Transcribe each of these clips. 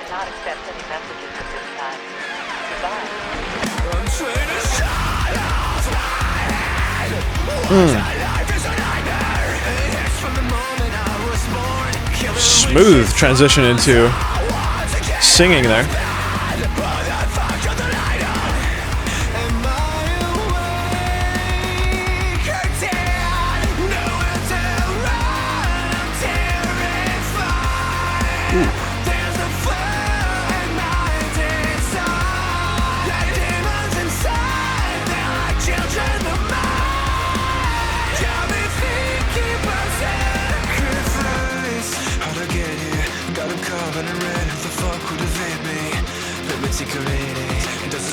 cannot accept any messages at this time. Goodbye. Smooth transition into singing there.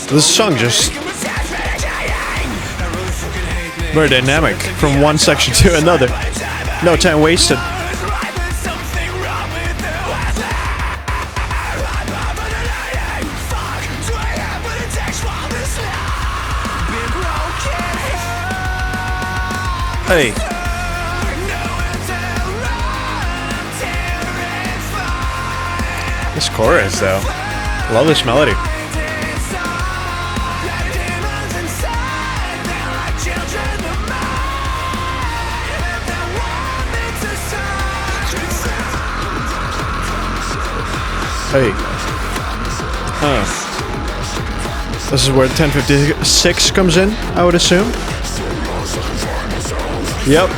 This song just very dynamic from one section to another. No time wasted. Hey. This chorus though. Love this melody. Hey. This is where 1056 comes in, I would assume. Yep.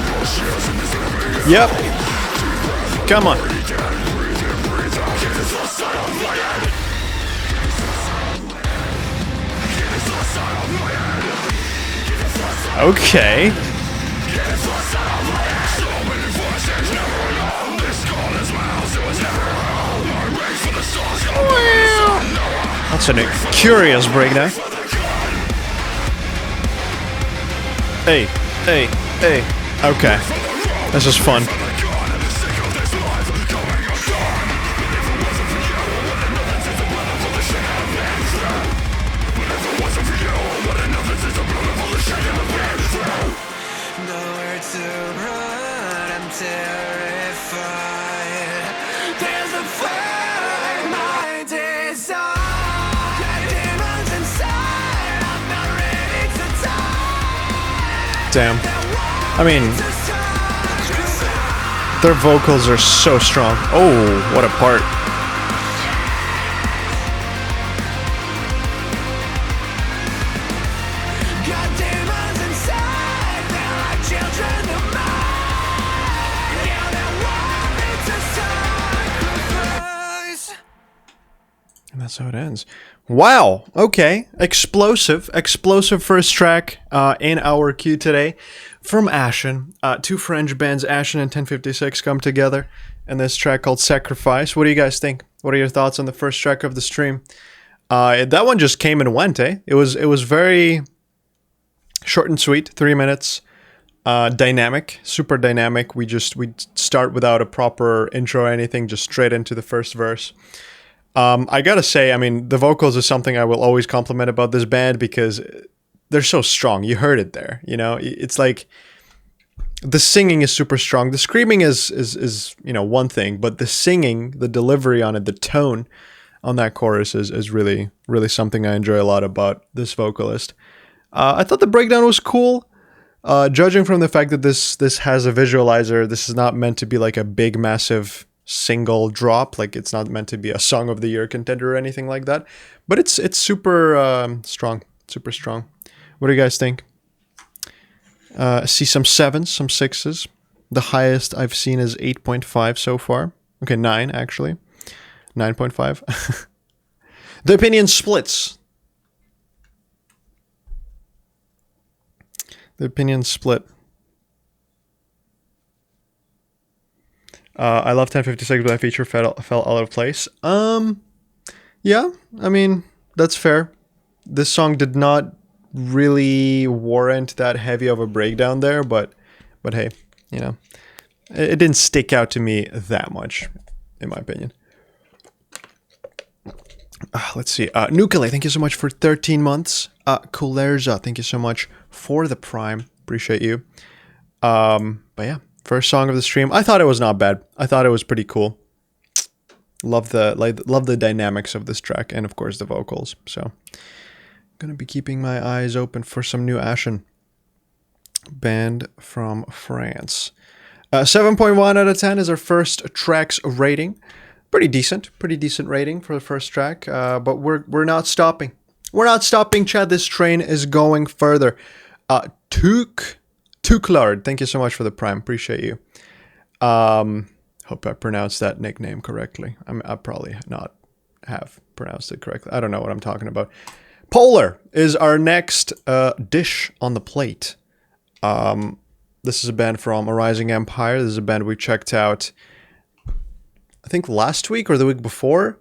Yep. Come on. Okay. That's a curious breakdown. Hey, hey, hey. Okay. This is fun. Damn. I mean, their vocals are so strong. Oh, what a part. And that's how it ends. Wow. Okay. Explosive first track in our queue today from Ashen. Two French bands, Ashen and 1056, come together in this track called Sacrifice. What do you guys think? What are your thoughts on the first track of the stream? That one just came and went, eh? It was very short and sweet, 3 minutes. Dynamic, super dynamic. We start without a proper intro or anything, just straight into the first verse. I gotta say, I mean, the vocals is something I will always compliment about this band because they're so strong. You heard it there, you know. It's like the singing is super strong. The screaming is you know, one thing, but the singing, the delivery on it, the tone on that chorus is really something I enjoy a lot about this vocalist. I thought the breakdown was cool. Judging from the fact that this has a visualizer, this is not meant to be like a big massive single drop, like it's not meant to be a song of the year contender or anything like that, but it's super strong. What do you guys think? See some 7s, some 6s. The highest I've seen is 8.5 so far. Okay, 9 actually. 9.5. The opinion splits. The opinion split. I love 1056, but that feature fell out of place. Yeah, I mean, that's fair. This song did not really warrant that heavy of a breakdown there, but hey, you know, it didn't stick out to me that much, in my opinion. Let's see. Nukele, thank you so much for 13 months. Kulerza, thank you so much for the Prime. Appreciate you. But yeah. First song of the stream. I thought it was not bad. I thought it was pretty cool. Love the dynamics of this track, and of course the vocals. So gonna be keeping my eyes open for some new Ashen band from France. 7.1 out of 10 is our first track's rating. Pretty decent rating for the first track. But we're not stopping. We're not stopping, Chad. This train is going further. Tuklard, thank you so much for the Prime. Appreciate you. Hope I pronounced that nickname correctly. I probably not have pronounced it correctly. I don't know what I'm talking about. Polar is our next dish on the plate. This is a band from A Rising Empire. This is a band we checked out, I think last week or the week before,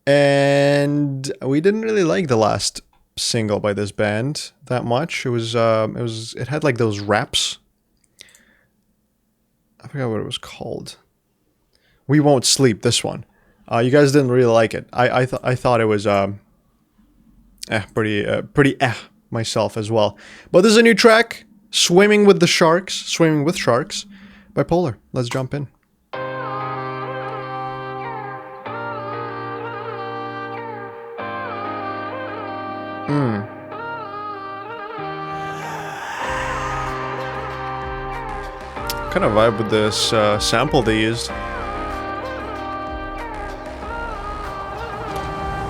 and we didn't really like the last single by this band that much. It had like those raps. I forgot what it was called. We Won't Sleep. This one. You guys didn't really like it. I thought it was pretty myself as well. But this is a new track, Swimming with Sharks by Polar. Let's jump in. Kind of vibe with this sample they used.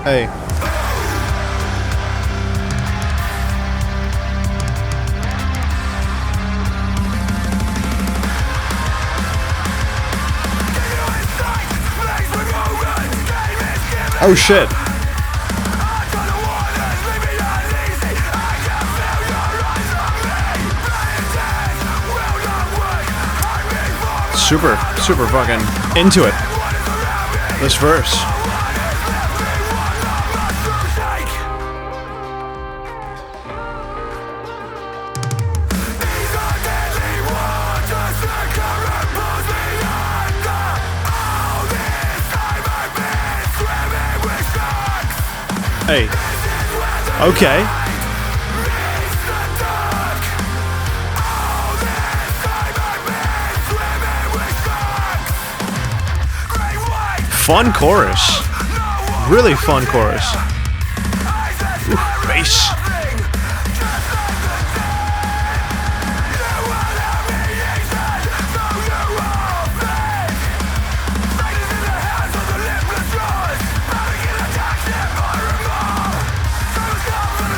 Hey. Oh shit. Super fucking into it. This verse. Hey. Okay. Fun chorus. Really fun chorus. Ooh, bass.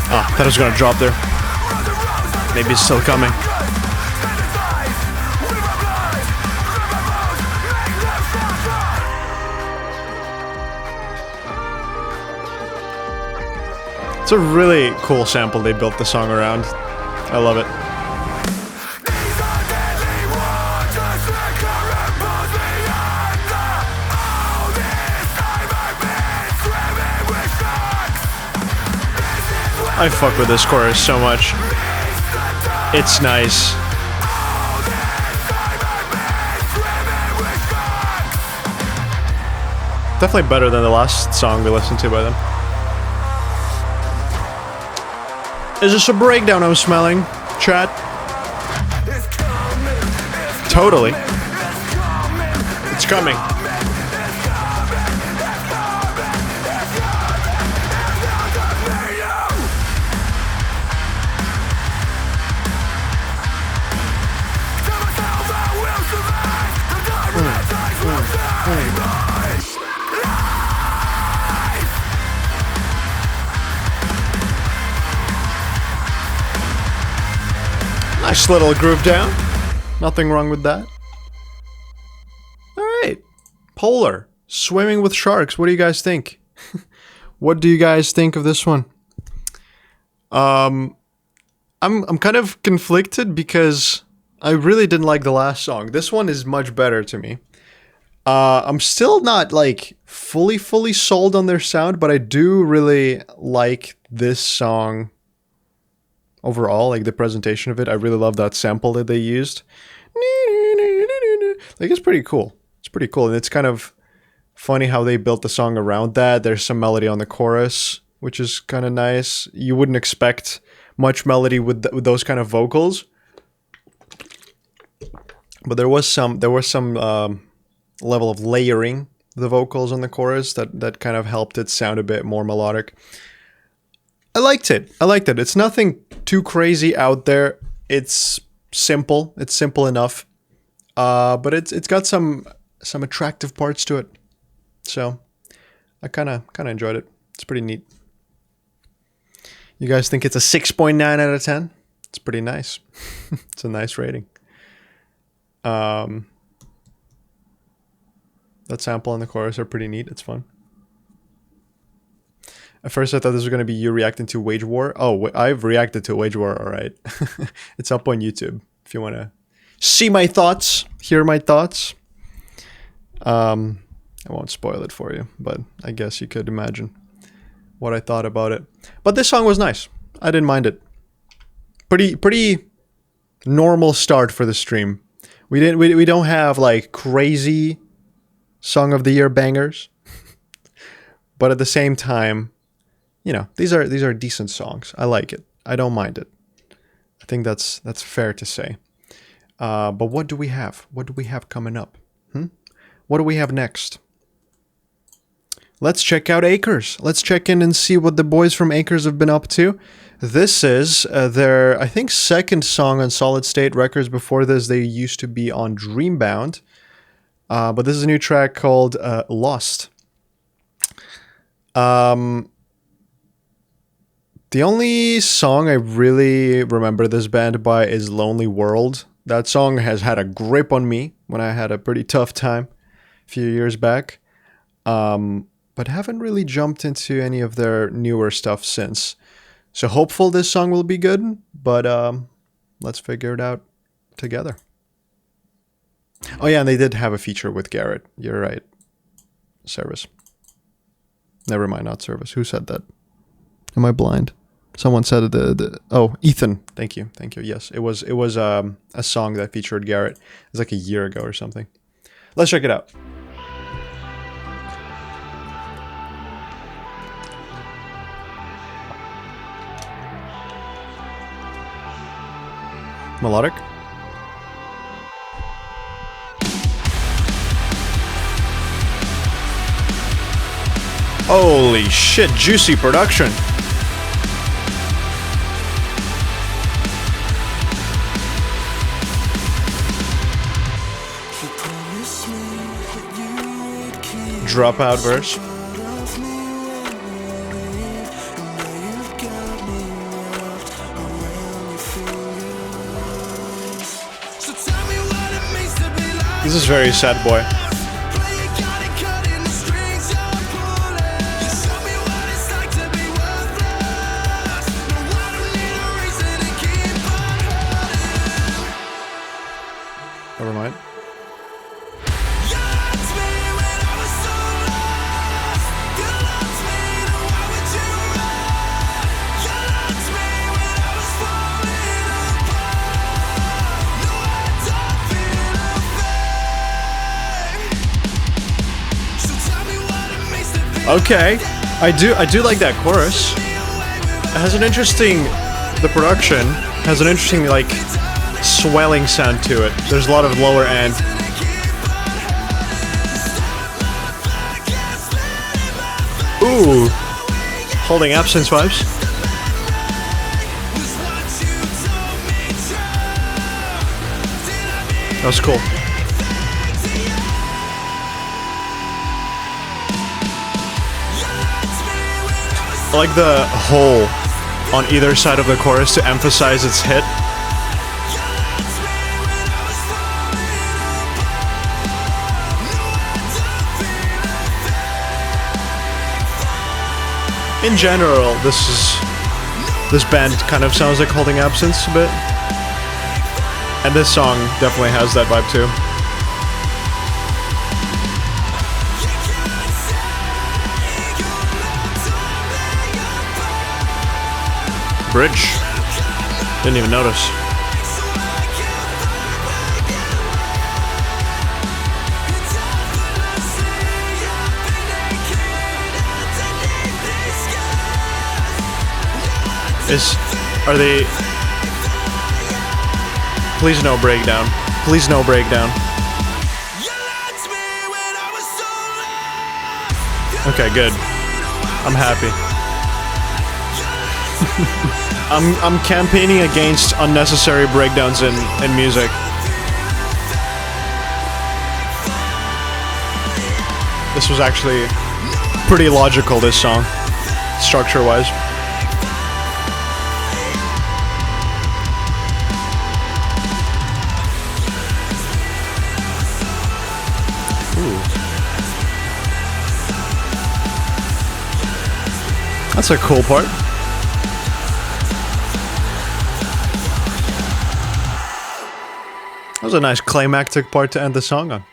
Ah, thought it was gonna drop there. Maybe it's still coming. It's a really cool sample they built the song around. I love it. I fuck with this chorus so much. It's nice. Definitely better than the last song we listened to by them. Is this a breakdown I'm smelling, chat? Totally. It's coming. Nice little groove down. Nothing wrong with that. Alright. Polar. Swimming with Sharks. What do you guys think? What do you guys think of this one? I'm kind of conflicted because I really didn't like the last song. This one is much better to me. I'm still not like fully sold on their sound, but I do really like this song overall, like the presentation of it. I really love that sample that they used. Like, it's pretty cool. It's pretty cool, and it's kind of funny how they built the song around that. There's some melody on the chorus, which is kind of nice. You wouldn't expect much melody with those kind of vocals, but there was some level of layering the vocals on the chorus that kind of helped it sound a bit more melodic. I liked it. It's nothing too crazy out there. It's simple. It's simple enough. But it's got some attractive parts to it. So I kind of enjoyed it. It's pretty neat. You guys think it's a 6.9 out of 10? It's pretty nice. It's a nice rating. That sample and the chorus are pretty neat. It's fun. At first I thought this was going to be you reacting to Wage War. Oh, I've reacted to Wage War, alright. It's up on YouTube if you want to see my thoughts, hear my thoughts. I won't spoil it for you, but I guess you could imagine what I thought about it. But this song was nice. I didn't mind it. Pretty normal start for the stream. We don't have like crazy Song of the Year bangers. But at the same time, you know, these are decent songs. I like it. I don't mind it. I think that's fair to say. But what do we have? What do we have coming up? What do we have next? Let's check out Acres. Let's check in and see what the boys from Acres have been up to. This is their, I think, second song on Solid State Records. Before this, they used to be on Dreambound. But this is a new track called Lost. The only song I really remember this band by is Lonely World. That song has had a grip on me when I had a pretty tough time a few years back. But haven't really jumped into any of their newer stuff since. So hopeful this song will be good, but let's figure it out together. Oh yeah, and they did have a feature with Garrett. You're right. Service. Never mind, not Service. Who said that? Am I blind? Someone said it. Oh, Ethan. Thank you. Yes, it was a song that featured Garrett. It was like a year ago or something. Let's check it out. Melodic. Holy shit, juicy production. Dropout verse. This is very sad boy. Never mind. Okay, I do like that chorus. It has an interesting, the production has an interesting like swelling sound to it. There's a lot of lower end. Ooh, Holding Absence vibes. That was cool. I like the hole on either side of the chorus to emphasize its hit. In general, this band kind of sounds like Holding Absence a bit. And this song definitely has that vibe too. Bridge. Didn't even notice. Are they... Please no breakdown. Please no breakdown. Okay, good. I'm happy. I'm campaigning against unnecessary breakdowns in music. This was actually pretty logical, this song, structure-wise. Ooh. That's a cool part. That was a nice climactic part to end the song on.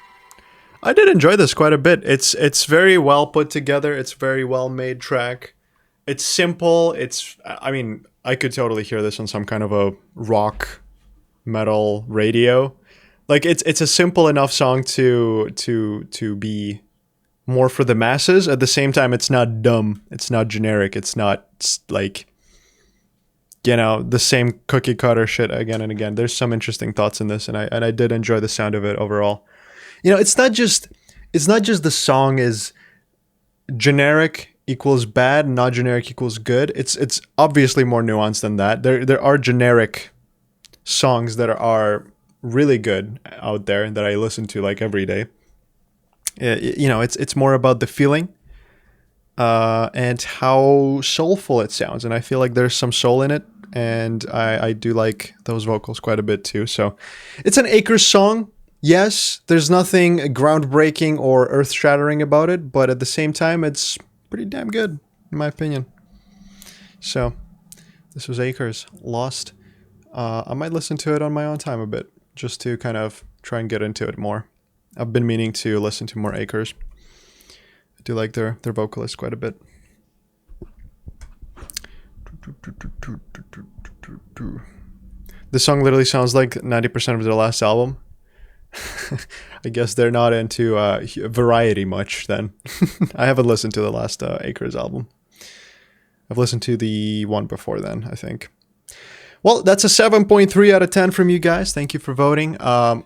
I did enjoy this quite a bit. It's very well put together. It's very well made track. It's simple. I mean, I could totally hear this on some kind of a rock metal radio. Like it's a simple enough song to be more for the masses. At the same time, it's not dumb. It's not generic. It's not like, you know, the same cookie cutter shit again and again. There's some interesting thoughts in this, and I did enjoy the sound of it overall. You know, it's not just the song is generic equals bad, not generic equals good. It's obviously more nuanced than that. There are generic songs that are really good out there that I listen to like every day. You know, it's more about the feeling and how soulful it sounds, and I feel like there's some soul in it, and I do like those vocals quite a bit too. So it's an Acres song. Yes, there's nothing groundbreaking or earth-shattering about it, but at the same time, it's pretty damn good, in my opinion. So, this was Acres, Lost. I might listen to it on my own time a bit, just to kind of try and get into it more. I've been meaning to listen to more Acres. I do like their vocalist quite a bit. This song literally sounds like 90% of their last album. I guess they're not into variety much then. I haven't listened to the last Acres album. I've listened to the one before then, I think. Well, that's a 7.3 out of 10 from you guys. Thank you for voting.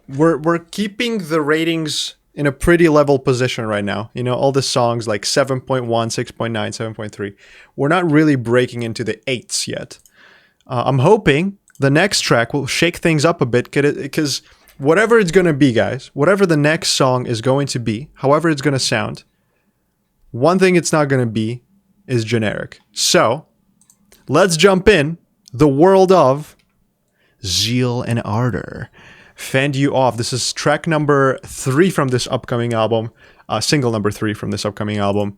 We're keeping the ratings in a pretty level position right now. You know, all the songs like 7.1, 6.9, 7.3. We're not really breaking into the 8s yet. I'm hoping the next track will shake things up a bit, because whatever it's going to be, guys, whatever the next song is going to be, however it's going to sound, one thing it's not going to be is generic. So, let's jump in the world of Zeal and Ardor. Fend You Off. This is track number 3 from this upcoming album, single number 3 from this upcoming album.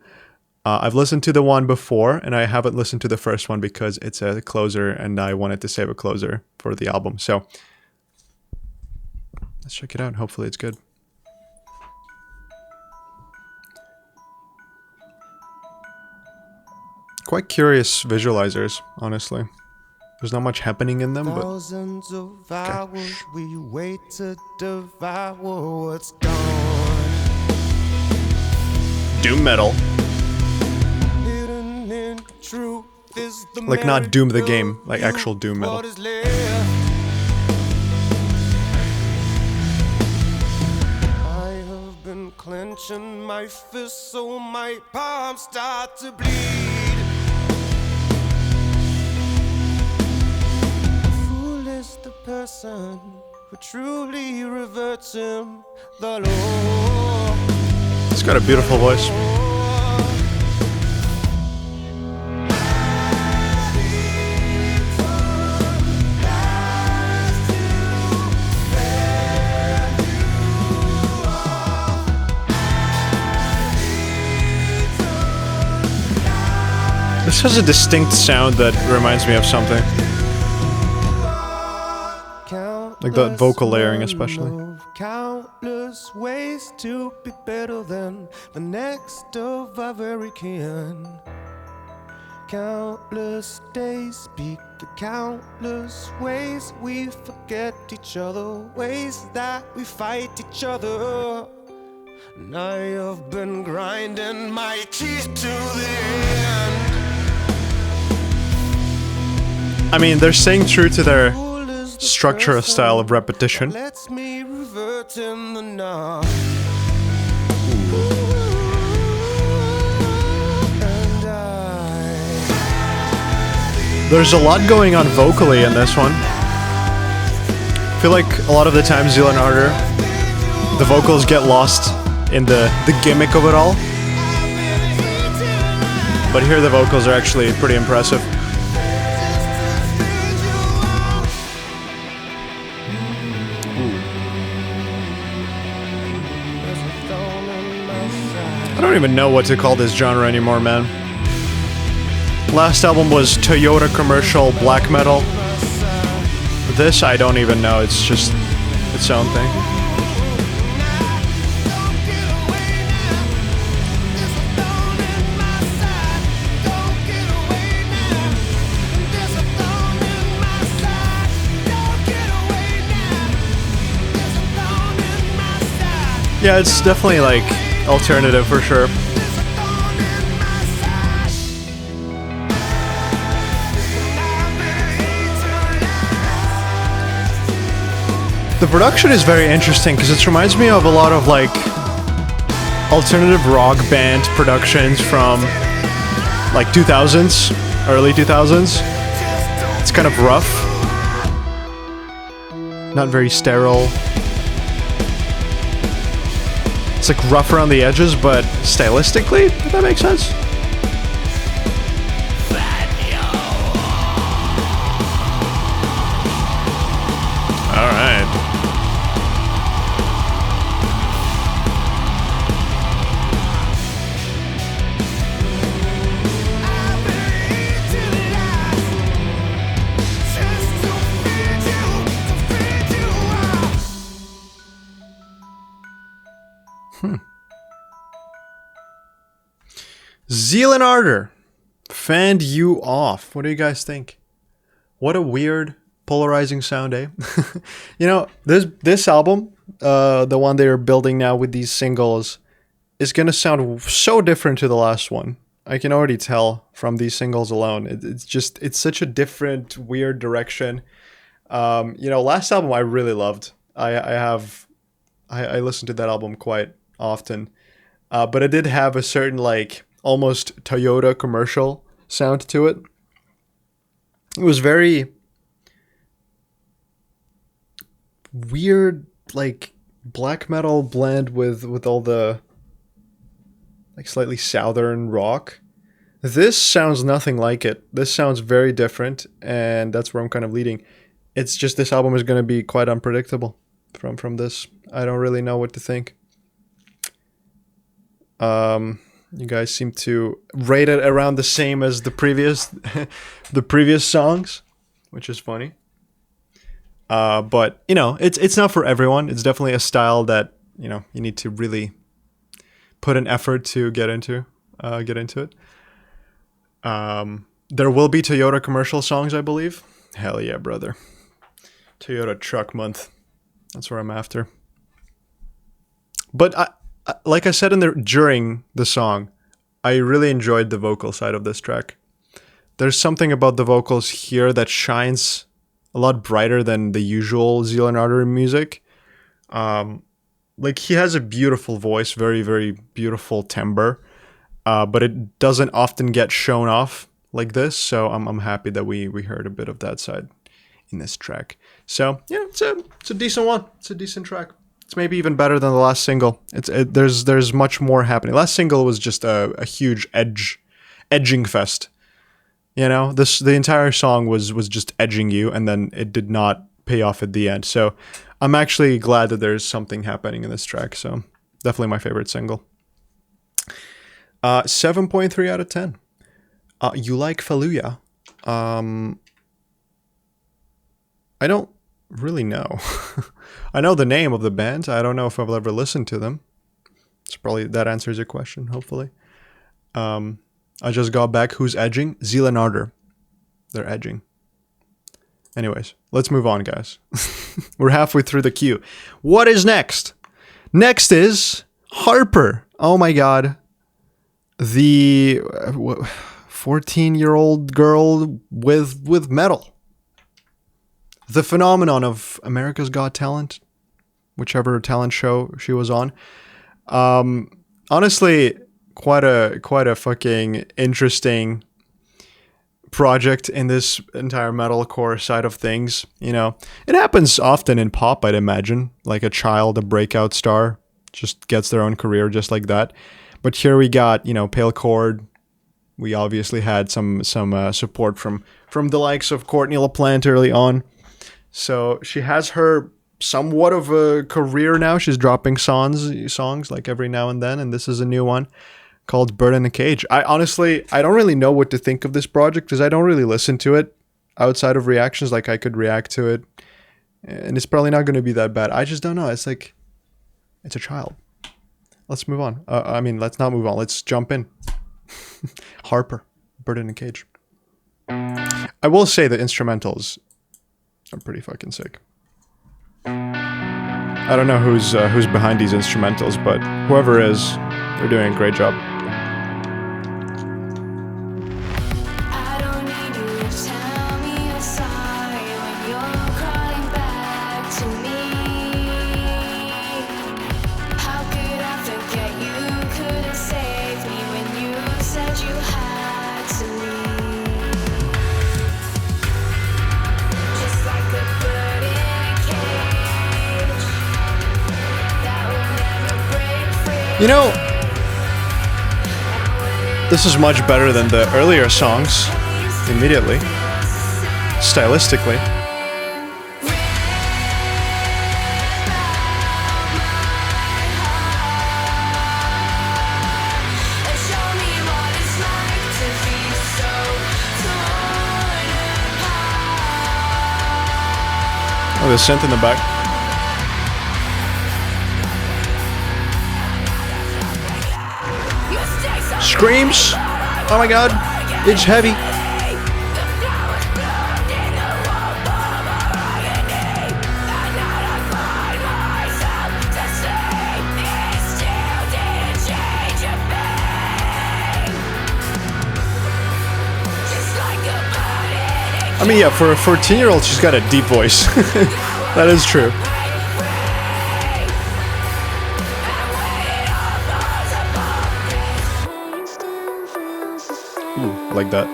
I've listened to the one before, and I haven't listened to the first one because it's a closer, and I wanted to save a closer for the album. So, let's check it out. Hopefully it's good. Quite curious visualizers, honestly. There's not much happening in them, but thousands of hours we wait to devour what's gone. doom metal. Hidden in truth is the Like not Doom the game, like actual doom metal. I have been clenching my fists so my palms start to bleed. The person who truly reverts him the law. It's got a beautiful voice. This has a distinct sound that reminds me of something. Like that vocal layering especially. Countless ways to be better than the next of our very kin. Countless days speak the countless ways we forget each other, ways that we fight each other. And I have been grinding my teeth to the end. I mean, they're staying true to their structure, a style of repetition. Lets me revert in the night. There's a lot going on vocally in this one. I feel like a lot of the time Zealand Ardor, the vocals get lost in the gimmick of it all. But here the vocals are actually pretty impressive. I don't even know what to call this genre anymore, man. Last album was Toyota commercial black metal. This I don't even know, it's just its own thing. Yeah, it's definitely like alternative for sure. The production is very interesting because it reminds me of a lot of like alternative rock band productions from like 2000s, early 2000s. It's kind of rough, not very sterile. It's like rough around the edges, but stylistically, if that makes sense. Alright. Zealand Ardor, Fanned You Off. What do you guys think? What a weird, polarizing sound, eh? You know, this album, the one they're building now with these singles, is gonna sound so different to the last one. I can already tell from these singles alone. It's such a different, weird direction. You know, last album I really loved. I listened to that album quite often, but it did have a certain like almost Toyota commercial sound to it. It was very weird, like black metal blend with all the like slightly southern rock. This sounds nothing like it. This sounds very different, and that's where I'm kind of leading. It's just this album is going to be quite unpredictable from this. I don't really know what to think. You guys seem to rate it around the same as the previous the previous songs, which is funny. But you know, it's not for everyone. It's definitely a style that, you know, you need to really put an effort to get into it. There will be Toyota commercial songs, I believe. Hell yeah, brother. Toyota truck month. That's what I'm after. But like I said during the song, I really enjoyed the vocal side of this track. There's something about the vocals here that shines a lot brighter than the usual Zealand Ardor music. Like he has a beautiful voice, very, very beautiful timbre, but it doesn't often get shown off like this. So I'm happy that we heard a bit of that side in this track. So yeah, it's a decent one. It's a decent track. It's maybe even better than the last single. There's much more happening. Last single was just a huge edging fest. You know, the entire song was just edging you, and then it did not pay off at the end. So I'm actually glad that there's something happening in this track. So definitely my favorite single. 7.3 out of 10. You like Fallujah? I don't really know. I know the name of the band. I don't know if I've ever listened to them. It's probably that answers your question, hopefully. I just got back. Who's edging? Zealand Ardor. They're edging. Anyways, let's move on, guys. We're halfway through the queue. What is next? Next is Harper. Oh my god. The 14-year-old girl with metal. The phenomenon of America's Got Talent, whichever talent show she was on. Honestly, quite a fucking interesting project in this entire metalcore side of things. You know, it happens often in pop, I'd imagine. Like a child, a breakout star, just gets their own career just like that. But here we got, you know, Pale Chord. We obviously had some support from the likes of Courtney LaPlante early on. So she has her somewhat of a career now. She's dropping songs like every now and then, and this is a new one called Bird in a Cage. I don't really know what to think of this project because I don't really listen to it outside of reactions. Like I could react to it, and it's probably not going to be that bad. I just don't know. It's like, it's a child. Let's move on. Let's not move on. Let's jump in. Harper, Bird in a Cage. I will say the instrumentals are pretty fucking sick. I don't know who's behind these instrumentals, but whoever is, they're doing a great job. You know, this is much better than the earlier songs, immediately, stylistically. Oh, there's synth in the back. Screams! Oh my god, it's heavy. I mean, yeah, for a 14-year-old, she's got a deep voice. That is true. Ooh, like that.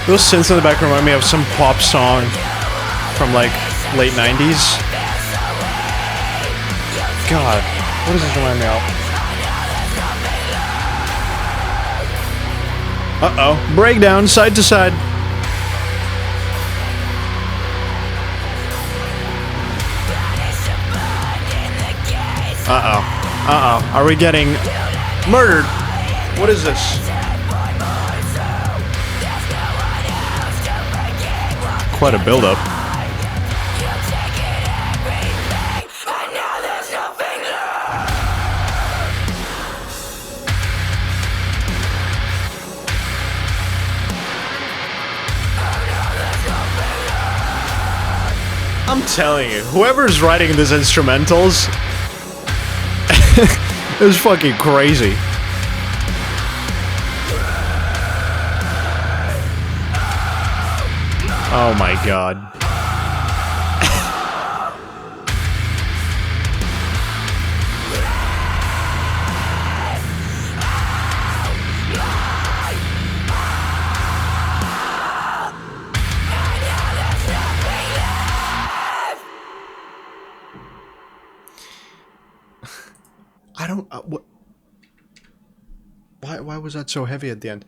Those synths in the back remind me of some pop song from like late 90s. God, what does this remind me of? Uh-oh, breakdown side to side. Uh-oh, are we getting murdered? What is this? Quite a build-up. I'm telling you, whoever's writing these instrumentals is fucking crazy. Oh my god. I don't... what? Why was that so heavy at the end?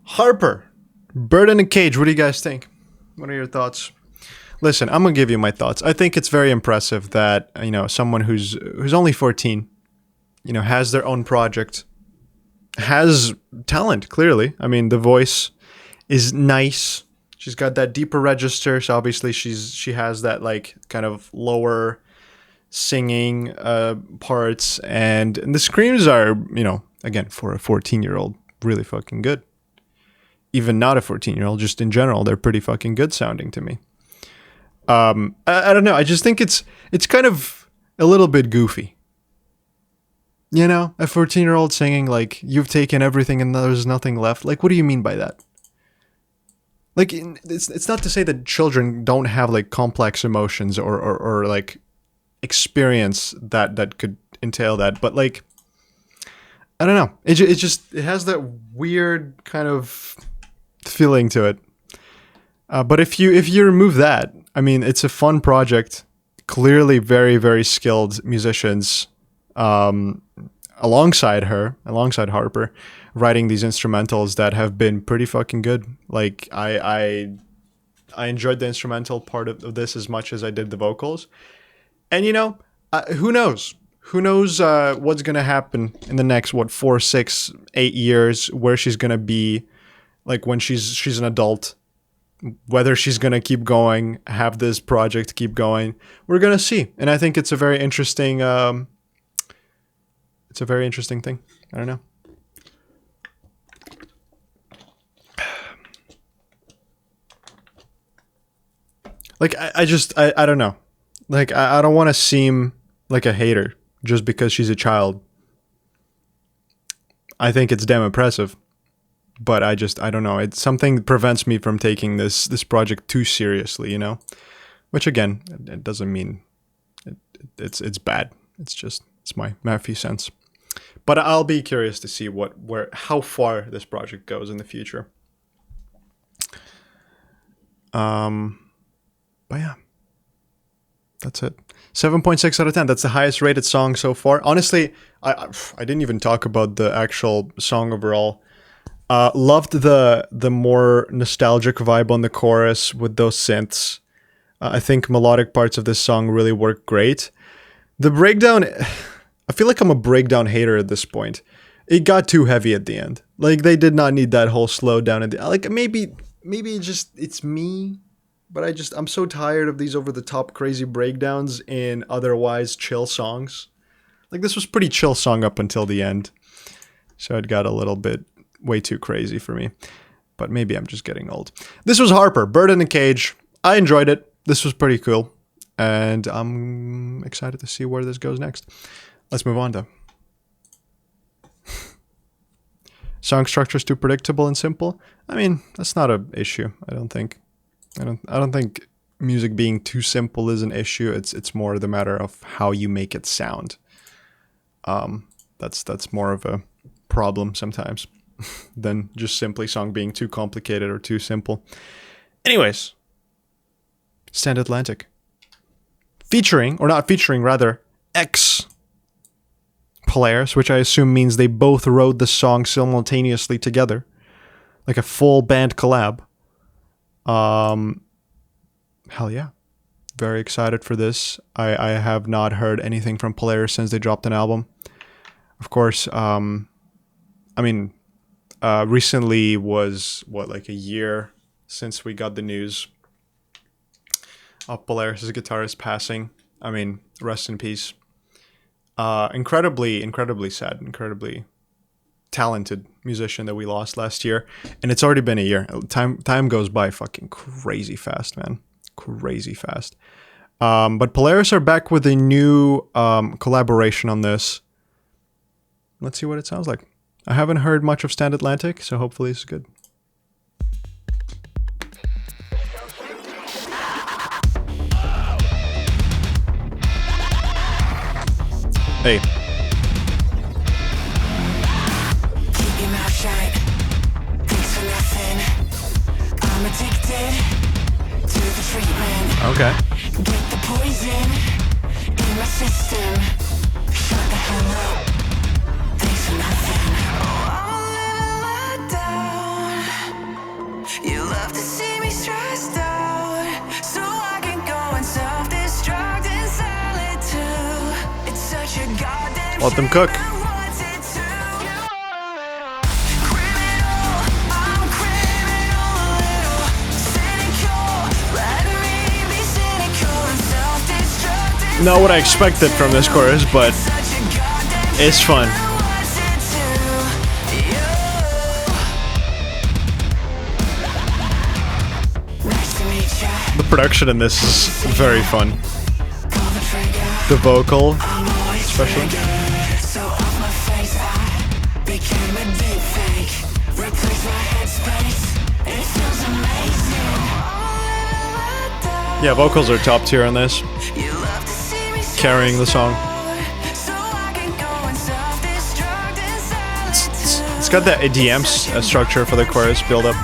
Harper! Bird in a Cage, what do you guys think? What are your thoughts? Listen, I'm gonna give you my thoughts. I think it's very impressive that, you know, someone who's only 14, you know, has their own project, has talent, clearly. I mean, the voice is nice. She's got that deeper register, so obviously she has that like kind of lower singing parts, and the screams are, you know, again, for a 14-year-old, really fucking good. Even not a 14-year-old, just in general, they're pretty fucking good sounding to me. I don't know. I just think it's kind of a little bit goofy. You know, a 14-year-old singing like you've taken everything and there's nothing left. Like, what do you mean by that? Like, it's not to say that children don't have like complex emotions or like experience that could entail that, but like, I don't know. It has that weird kind of feeling to it. But if you remove that, I mean, it's a fun project. Clearly, very very skilled musicians, alongside Harper, writing these instrumentals that have been pretty fucking good. Like I enjoyed the instrumental part of this as much as I did the vocals. And you know, who knows? Who knows what's gonna happen in the next 4, 6, 8 years? Where she's gonna be, like when she's an adult. Whether she's gonna keep going, have this project keep going, we're gonna see. And I think it's a very interesting. It's a very interesting thing. I don't know. Like I don't know. Like I don't want to seem like a hater just because she's a child. I think it's damn impressive, but I don't know. It's something that prevents me from taking this project too seriously, you know. Which again, it doesn't mean it's bad. It's my few cents. But I'll be curious to see how far this project goes in the future. But yeah, that's it. 7.6 out of 10. That's the highest rated song so far. Honestly, I didn't even talk about the actual song overall. Loved the more nostalgic vibe on the chorus with those synths. I think melodic parts of this song really work great. The breakdown, I feel like I'm a breakdown hater at this point. It got too heavy at the end. Like they did not need that whole slowdown at the like maybe it's me. But I'm so tired of these over-the-top crazy breakdowns in otherwise chill songs. Like, this was pretty chill song up until the end. So it got a little bit way too crazy for me. But maybe I'm just getting old. This was Harper, Bird in a Cage. I enjoyed it. This was pretty cool. And I'm excited to see where this goes next. Let's move on, though. Song structure's too predictable and simple. I mean, that's not an issue, I don't think. I don't think music being too simple is an issue. It's more the matter of how you make it sound. That's more of a problem sometimes than just simply song being too complicated or too simple. Anyways, Stand Atlantic. Rather, X Polaris, which I assume means they both wrote the song simultaneously together. Like a full band collab. Hell yeah. Very excited for this. I have not heard anything from Polaris since they dropped an album. Of course, recently was, like a year since we got the news of Polaris' guitarist passing. I mean, rest in peace. Incredibly sad, incredibly talented musician that we lost last year, and it's already been a year. Time goes by fucking crazy fast, man. Crazy fast. But Polaris are back with a new collaboration on this. Let's see what it sounds like. I haven't heard much of Stand Atlantic, so hopefully it's good. Hey. Okay. Get the poison in my system. Shut the hell up. Thanks for nothing. Oh, I'm a little let down. You love to see me stressed out, so I can go and self-destruct in solitude. It's such a goddamn. Let them cook. Not what I expected from this chorus, but it's fun. The production in this is very fun. The vocal, especially. Yeah, vocals are top tier on this. Carrying the song. It's got that EDM structure for the chorus build up.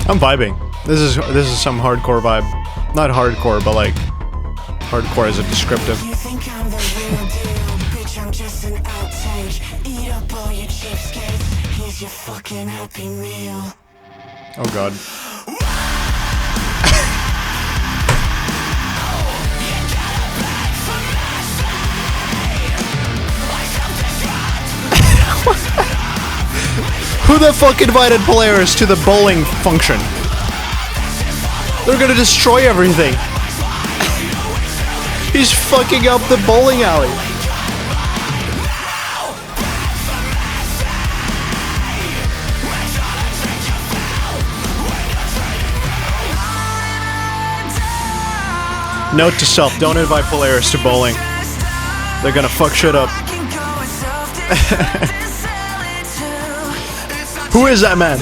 I'm vibing. This is some hardcore vibe. Not hardcore, but like hardcore as a descriptive. You think I'm the real deal, bitch, I'm just an outtake. Eat up all your cheapskates, here's your fucking happy meal. Oh god. Who the fuck invited Polaris to the bowling function? They're gonna destroy everything. He's fucking up the bowling alley. Note to self, don't invite Polaris to bowling. They're gonna fuck shit up. Who is that man?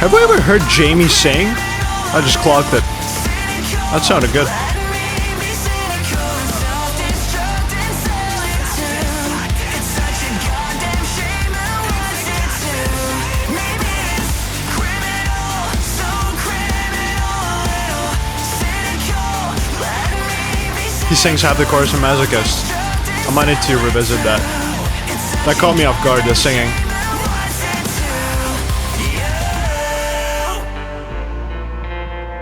Have we ever heard Jamie sing? I just clocked it. That sounded good. He sings half the chorus in Masochist. I might need to revisit that. That caught me off guard, the singing.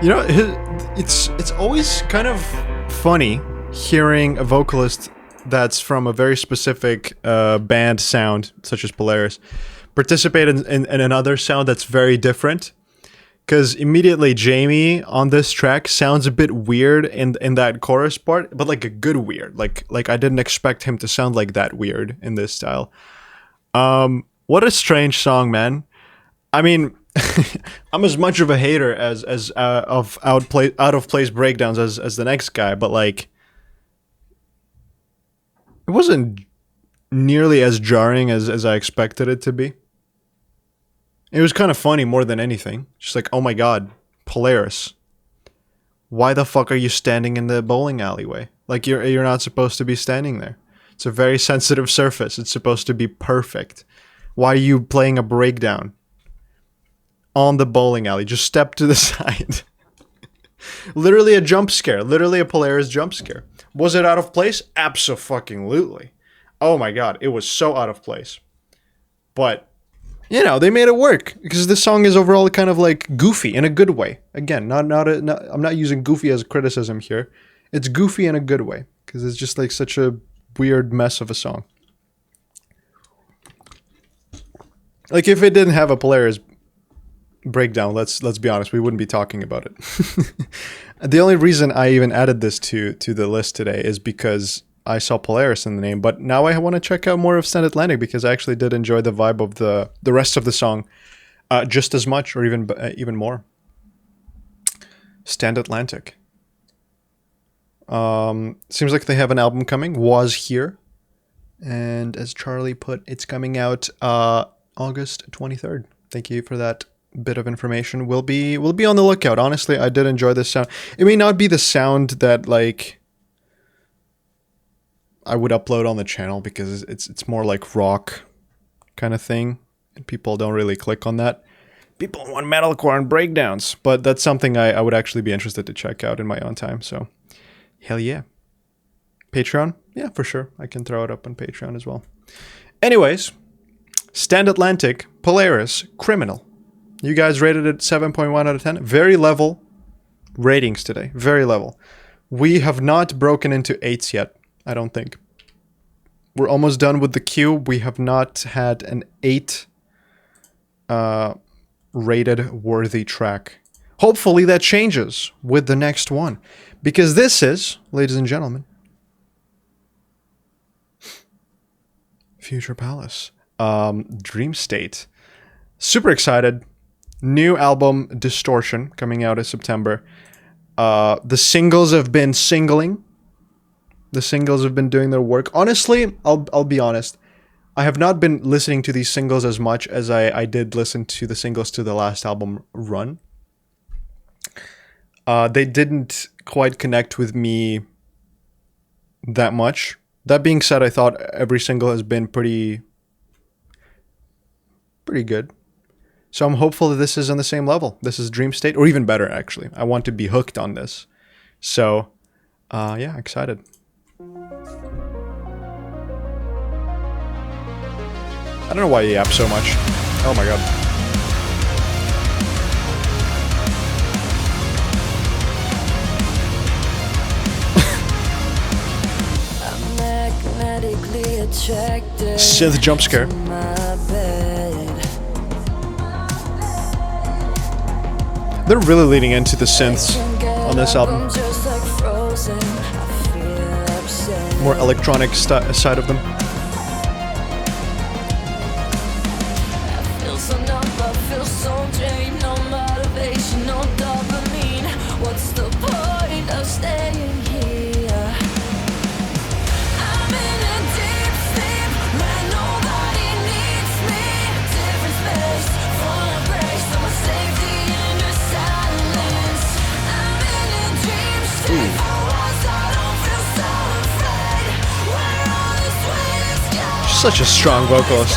You know, it's always kind of funny hearing a vocalist that's from a very specific band sound, such as Polaris, participate in another sound that's very different. Because immediately Jamie on this track sounds a bit weird in that chorus part, but like a good weird. Like I didn't expect him to sound like that weird in this style. What a strange song, man. I mean, I'm as much of a hater as of out of place breakdowns as the next guy, but like it wasn't nearly as jarring as I expected it to be. It was kind of funny more than anything. Just like, oh my god, Polaris. Why the fuck are you standing in the bowling alleyway? Like you're not supposed to be standing there. It's a very sensitive surface. It's supposed to be perfect. Why are you playing a breakdown on the bowling alley? Just step to the side. Literally a jump scare. Literally a Polaris jump scare. Was it out of place? Abso-fucking-lutely. Oh my god, it was so out of place. But you know, they made it work because this song is overall kind of like goofy in a good way. Again, I'm not using goofy as a criticism here. It's goofy in a good way because it's just like such a weird mess of a song. Like if it didn't have a Polaris breakdown, let's be honest, we wouldn't be talking about it. The only reason I even added this to the list today is because I saw Polaris in the name, but now I want to check out more of Stand Atlantic because I actually did enjoy the vibe of the rest of the song just as much or even more. Stand Atlantic. Seems like they have an album coming. Was here. And as Charlie put, it's coming out August 23rd. Thank you for that bit of information. We'll be on the lookout. Honestly, I did enjoy this sound. It may not be the sound that like I would upload on the channel because it's more like rock kind of thing, and people don't really click on that. People want metalcore and breakdowns, but that's something I would actually be interested to check out in my own time. So, hell yeah. Patreon? Yeah, for sure. I can throw it up on Patreon as well. Anyways, Stand Atlantic, Polaris, Criminal. You guys rated it 7.1 out of 10. Very level ratings today. Very level. We have not broken into 8s yet, I don't think. We're almost done with the queue. We have not had an 8 rated worthy track. Hopefully that changes with the next one. Because this is, ladies and gentlemen, Future Palace. Dream State. Super excited. New album, Distortion, coming out in September. The singles have been singling. The singles have been doing their work. Honestly, I'll be honest. I have not been listening to these singles as much as I did listen to the singles to the last album, Run. They didn't quite connect with me that much. That being said, I thought every single has been pretty good. So I'm hopeful that this is on the same level. This is Dream State, or even better, actually. I want to be hooked on this. So, yeah, excited. I don't know why you yap so much. Oh my god. Synth jump scare. They're really leaning into the synths on this album. More electronic side of them. Such a strong vocalist.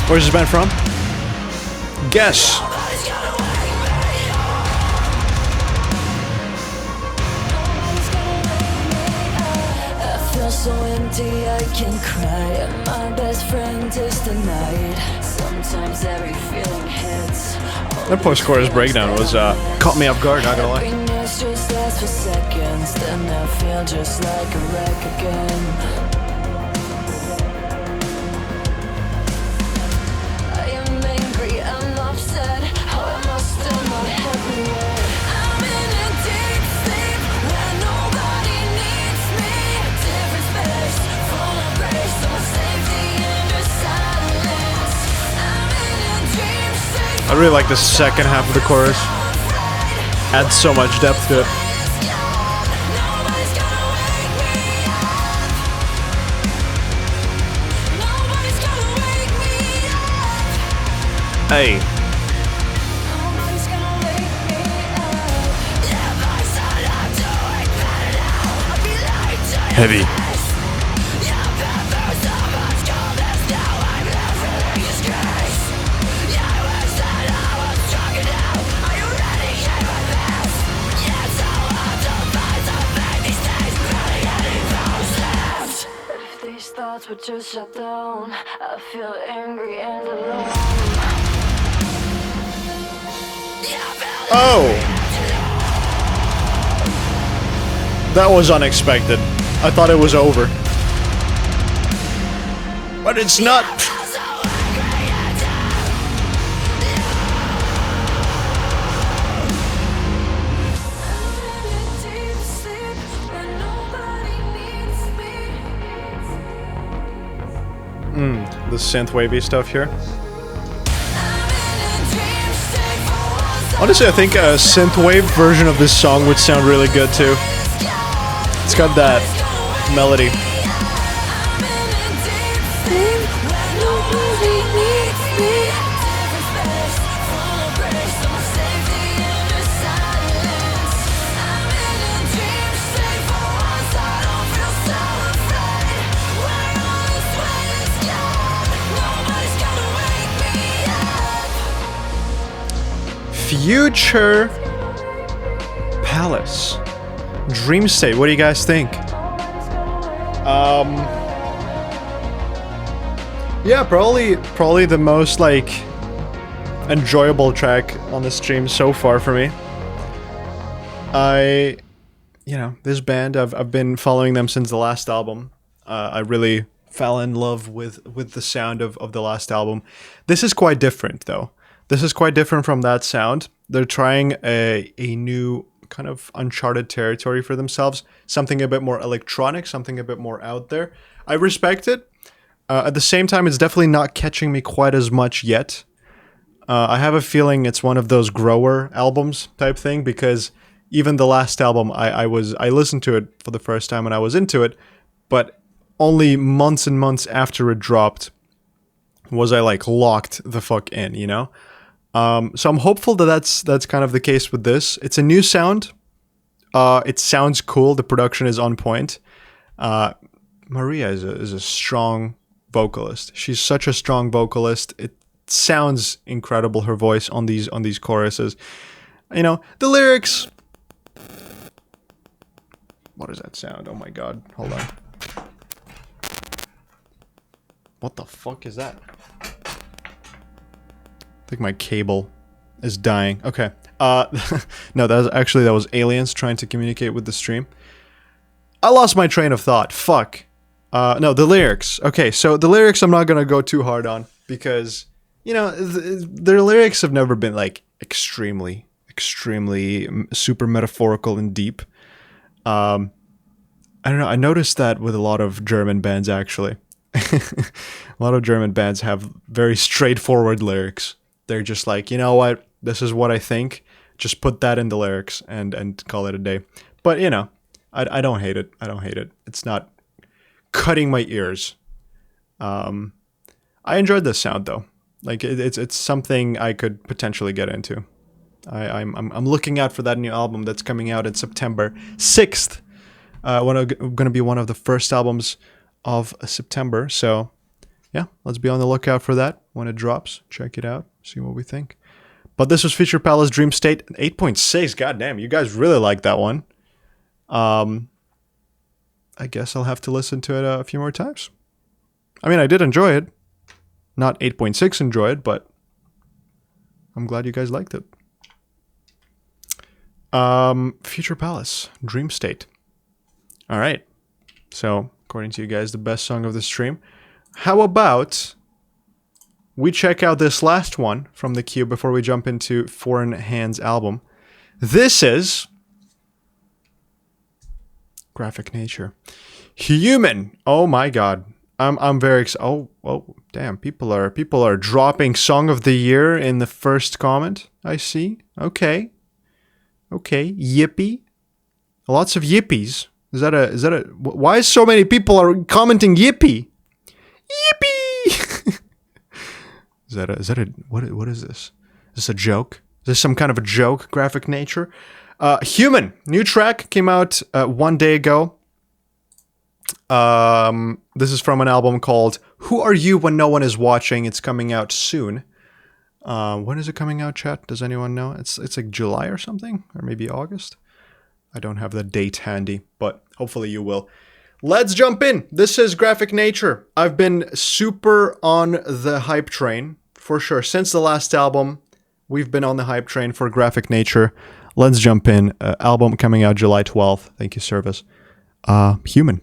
Where's this band from? Guess. I feel so empty, I can cry. And my best friend is the night. Sometimes every feeling hits. That post-chorus breakdown was caught me off guard, not gonna lie. Happiness just lasts for seconds, then I feel just like a wreck again. I really like the second half of the chorus. Adds so much depth to it. Hey. Heavy. Would just shut down. I feel angry and alone. Oh! That was unexpected. I thought it was over. But it's not. The synth-wavy stuff here. Honestly, I think a synthwave version of this song would sound really good too. It's got that melody. Future Palace. Dream State, what do you guys think? Yeah, probably the most like enjoyable track on the stream so far for me. You know, this band, I've been following them since the last album. I really fell in love with the sound of the last album. This is quite different though. This is quite different from that sound. They're trying a new kind of uncharted territory for themselves. Something a bit more electronic, something a bit more out there. I respect it. At the same time, it's definitely not catching me quite as much yet. I have a feeling it's one of those grower albums type thing, because even the last album, I listened to it for the first time and I was into it, but only months and months after it dropped was I like locked the fuck in, you know? So I'm hopeful that that's kind of the case with this. It's a new sound. It sounds cool. The production is on point. Maria is a strong vocalist. She's such a strong vocalist. It sounds incredible, her voice on these choruses. You know, the lyrics. What is that sound? Oh my god. Hold on. What the fuck is that? I think my cable is dying. Okay. No, that was aliens trying to communicate with the stream. I lost my train of thought. Fuck. No, the lyrics. Okay, so the lyrics I'm not gonna go too hard on, because, you know, their lyrics have never been like extremely super metaphorical and deep. I don't know, I noticed that with a lot of German bands, actually. A lot of German bands have very straightforward lyrics. They're just like, you know what, this is what I think, just put that in the lyrics and call it a day. But, you know, I don't hate it. I don't hate it. It's not cutting my ears. I enjoyed this sound though. Like it's something I could potentially get into. I'm looking out for that new album that's coming out in September 6th. Going to be one of the first albums of September. So yeah, let's be on the lookout for that when it drops. Check it out. See what we think. But this was Future Palace Dream State 8.6. God damn, you guys really like that one. I guess I'll have to listen to it a few more times. I mean, I did enjoy it. Not 8.6 enjoy it, but I'm glad you guys liked it. Future Palace, Dream State. All right. So, according to you guys, the best song of the stream. How about we check out this last one from the queue before we jump into Foreign Hands album. This is Graphic Nature. Human. Oh my god. I'm very excited. Oh damn. People are dropping Song of the Year in the first comment. I see. Okay. Yippee. Lots of yippies. Is that a why is so many people are commenting yippee? Yippee. Is that a what is this? Is this a joke? Is this some kind of a joke? Graphic Nature. Human, new track came out 1 day ago. This is from an album called Who Are You When No One Is Watching? It's coming out soon. When is it coming out, chat? Does anyone know? It's like July or something, or maybe August. I don't have the date handy, but hopefully you will. Let's jump in. This is Graphic Nature. I've been super on the hype train, for sure. Since the last album, we've been on the hype train for Graphic Nature. Let's jump in. Album coming out July 12th. Thank you, Service. Human.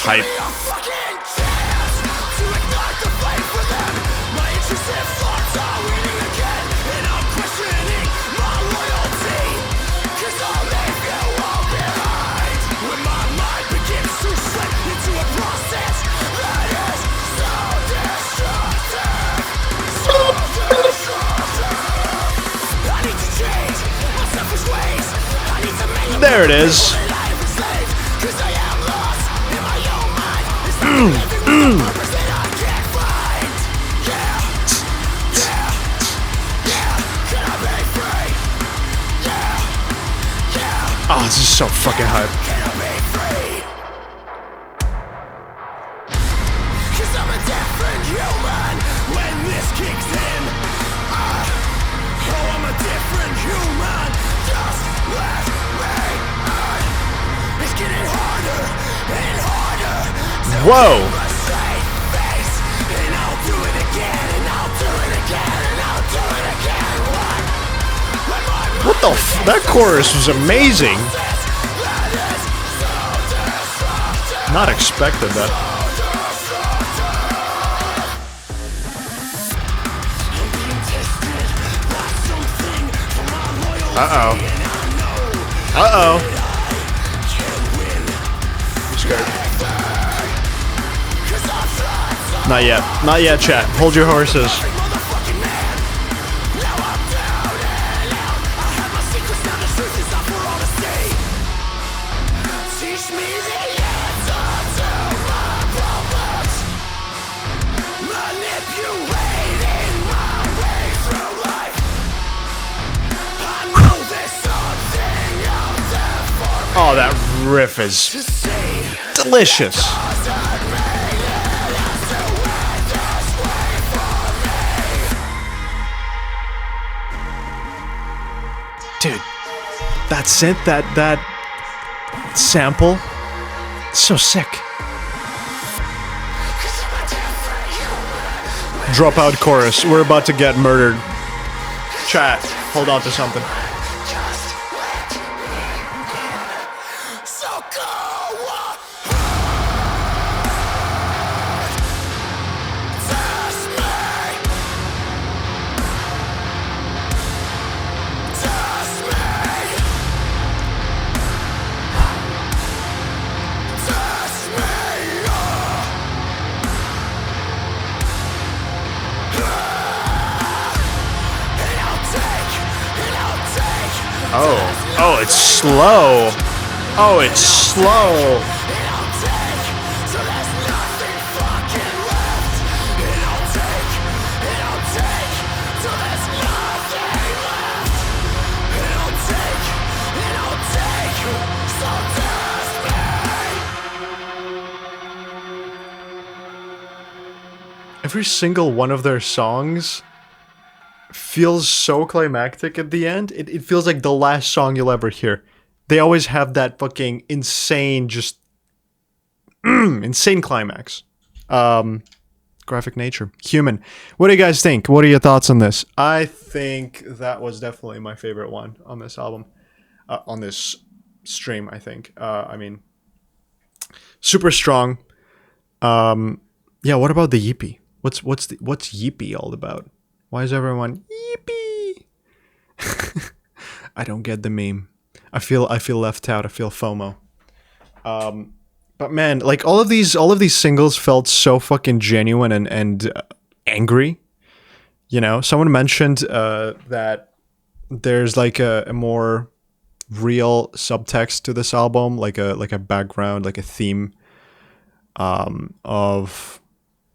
Hype. There it is. this is so fucking hype. Cause I'm a different human when this kicks in. Oh, I'm a different human. Just let me in. It's getting harder and harder to Whoa. keep a straight face. And I'll do it again, and I'll do it again, and I'll do it again. What the that chorus was amazing. Not expected that. Uh-oh. Uh-oh. I'm scared. Not yet. Not yet, chat. Hold your horses. Oh, that riff is delicious. Dude, that synth, that sample, so sick. Dropout chorus. We're about to get murdered. Chat, hold on to something. Oh, it's slow. Oh, it's slow. Every single one of their songs feels so climactic at the end. It feels like the last song you'll ever hear. They always have that fucking insane, just insane climax. Graphic Nature, Human. What do you guys think? What are your thoughts on this? I think that was definitely my favorite one on this album, on this stream. I think. I mean, super strong. Yeah. What about the Yippee? What's Yippee all about? Why is everyone yippee? I don't get the meme. I feel left out. I feel FOMO. But man, like all of these singles felt so fucking genuine and angry. You know, someone mentioned that there's like a more real subtext to this album, like a background, like a theme of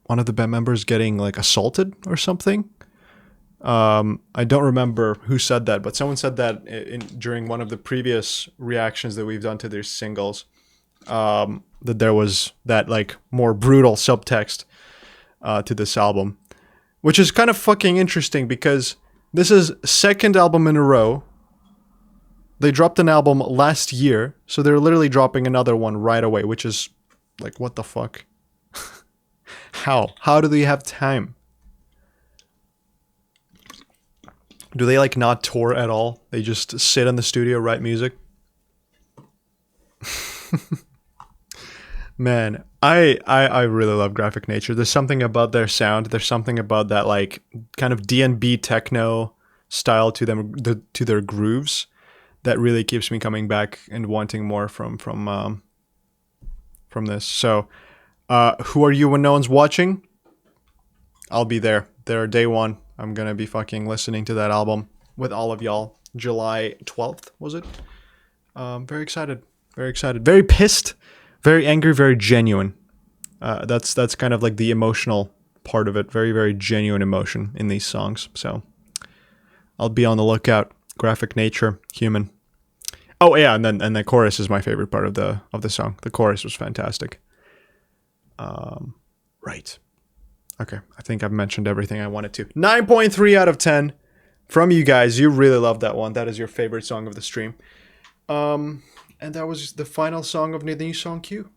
one of the band members getting like assaulted or something. I don't remember who said that, but someone said that during one of the previous reactions that we've done to their singles, that there was that like more brutal subtext to this album, which is kind of fucking interesting because this is second album in a row. They dropped an album last year, so they're literally dropping another one right away, which is like, what the fuck? How do they have time? Do they like not tour at all? They just sit in the studio, write music? Man, I really love Graphic Nature. There's something about their sound. There's something about that like kind of D&B techno style to them, to their grooves, that really keeps me coming back and wanting more from this. So, who are you when no one's watching? I'll be there. There, day one. I'm gonna be fucking listening to that album with all of y'all. July 12th, was it? Very excited. Very excited. Very pissed. Very angry. Very genuine. That's kind of like the emotional part of it. Very, very genuine emotion in these songs. So I'll be on the lookout. Graphic Nature, Human. Oh yeah, and the chorus is my favorite part of the song. The chorus was fantastic. Right. Okay, I think I've mentioned everything I wanted to. 9.3 out of 10 from you guys. You really loved that one. That is your favorite song of the stream. And that was the final song of the new song queue.